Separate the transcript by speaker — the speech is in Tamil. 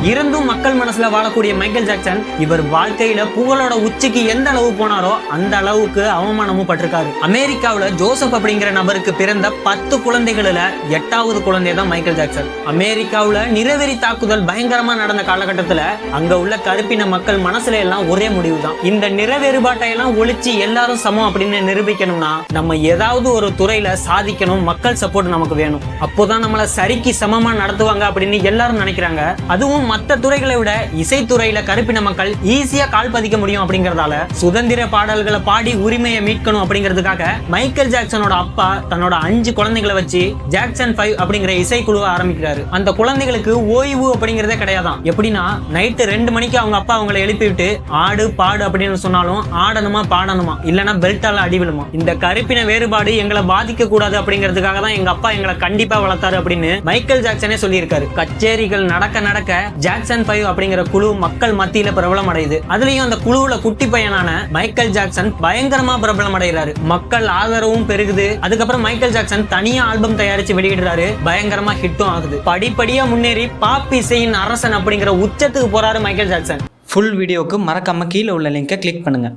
Speaker 1: இருந்தும் மக்கள் மனசுல வாழக்கூடிய மைக்கேல் ஜாக்சன் இவர் வாழ்க்கையில புகழோட உச்சிக்கு எந்த அளவு போனாரோ அந்த அளவுக்கு அவமானமும் பட்டிருக்காரு. அமெரிக்காவுல ஜோசப் அப்படிங்கிற நபருக்கு பிறந்த 10 குழந்தைகளில் 8வது குழந்தை தான் மைக்கேல் ஜாக்சன். அமெரிக்காவுல நிறவெறி தாக்குதல் பயங்கரமா நடந்த காலகட்டத்துல அங்க உள்ள கருப்பின மக்கள் மனசுல எல்லாம் ஒரே முடிவு தான், இந்த நிற வேறுபாட்டை எல்லாம் ஒழிச்சு எல்லாரும் சமம் அப்படின்னு நிரூபிக்கணும்னா நம்ம ஏதாவது ஒரு துறையில சாதிக்கணும், மக்கள் சப்போர்ட் நமக்கு வேணும், அப்போதான் நம்மள சரிக்கு சமமா நடத்துவாங்க அப்படின்னு எல்லாரும் நினைக்கிறாங்க. அதுவும் மற்ற துறைகளை விட இசைத்துறையில கருப்பின மக்கள் ஈஸியா கால் பதிக்க முடியும் அப்படிங்கறதால சுதந்திர பாடல்களை பாடி உரிமையை மீட்கணும் அப்படிங்கிறதுக்காக மைக்கேல் ஜாக்சனோட அப்பா தன்னோட 5 குழந்தைகளை வச்சு ஜாக்சன் 5 அப்படிங்கிற இசைக்குழுவை ஆரம்பிக்கிறாரு. அந்த குழந்தைகளுக்கு ஓய்வு அப்படிங்கறதே கிடையாதான். எப்படின்னா நைட்டு 2 மணிக்கு அவங்க அப்பா அவங்களை எழுப்பி விட்டு ஆடு பாடு அப்படின்னு சொன்னாலும் ஆடணுமா பாடணுமா, இல்லைன்னா பெல்ட்டால அடி விழுமா. இந்த கருப்பின வேறுபாடு எங்களை பாதிக்க கூடாது அப்படிங்கிறதுக்காக தான் எங்க அப்பா எங்களை கண்டிப்பா வளர்த்தாரு அப்படின்னு மைக்கேல் ஜாக்சனே சொல்லியிருக்காரு. கச்சேரிகள் நடக்க நடக்க ஜாக்சன் 5 அப்படிங்கிற குழு மக்கள் மத்தியில பிரபலம் அடையுது. அதுலயும் அந்த குழுவுல குட்டி பையனான மைக்கேல் ஜாக்சன் பயங்கரமா பிரபலம் அடைகிறாரு. மக்கள் ஆதரவும் பெருகுது. அதுக்கப்புறம் மைக்கேல் ஜாக்சன் தனியா ஆல்பம் தயாரிச்சு வெளியிடுறாரு. பயங்கரமா ஹிட்டும் ஆகுது. படிப்படியா முன்னேறி பாப் இசையின் அரசன் அப்படிங்கிற உச்சத்துக்கு போறாரு மைக்கேல் ஜாக்சன். ஃபுல் வீடியோக்கு மறக்காம கீழே உள்ள லிங்கை கிளிக் பண்ணுங்க.